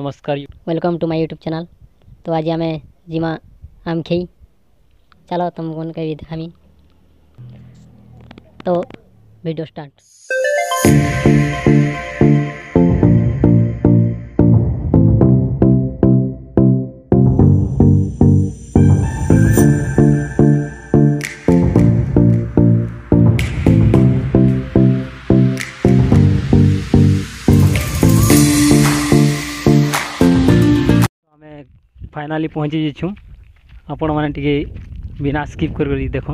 नमस्कार। Welcome to my YouTube channel. तो आज आम जीमा आम खेई चलो तुम कौन कभी दिखामी तो वीडियो स्टार्ट। फाइनाली पहुँची जाइछुँ आपण मैंने टी बिना स्किप कर देख।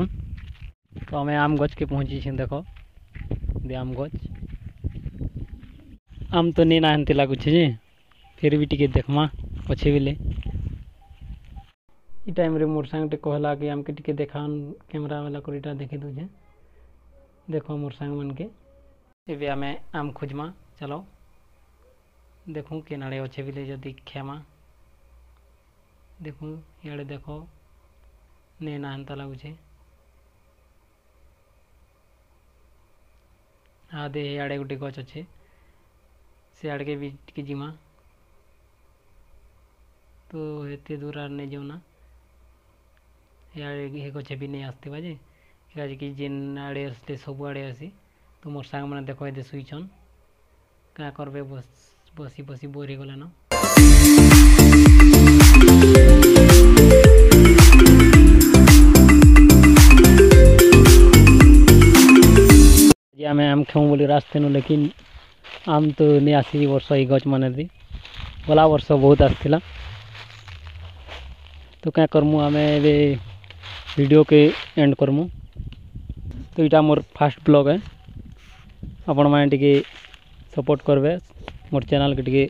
तो आम आम गछ के पहुँची देख दे आम गछ आम तो नहीं नाहती लगुच जे फिर भी टी देखमा अच्छे बेले ई टाइम रे मोर सांग कहला कि आमके टी देखा कैमरा वाला कोईटा देखे दूजे देखो मोर सांग मन के एवं आम आम खोजमा चलो देखूँ के नाड़े अच्छे बेले जदि खेमा देखूँ इे देख नहीं नाहता लगुचे हाँ दे इे गोटे गच अच्छे से आड़ के भी टी जिमा तो एते दूर आर नहीं जाऊना ये गचे भी नहीं आसते बाजे कि जेन आड़े आसते सब आड़े आसी तो मोर सांग मैंने देख दे शुईछन क्या करबे बसी बसी बोर हो गलान। आम आम खेऊ बोली रास्ते नु लेकिन आम तो नहीं आसी वर्ष ये गच मान गला वर्ष बहुत आसला तो क्या करमु आम वीडियो के एंड करमु। तो यहाँ मोर फास्ट ब्लॉग है आपण मैंने टी सपोर्ट करबे मोर चैनल के T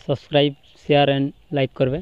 subscribe share and like करबे।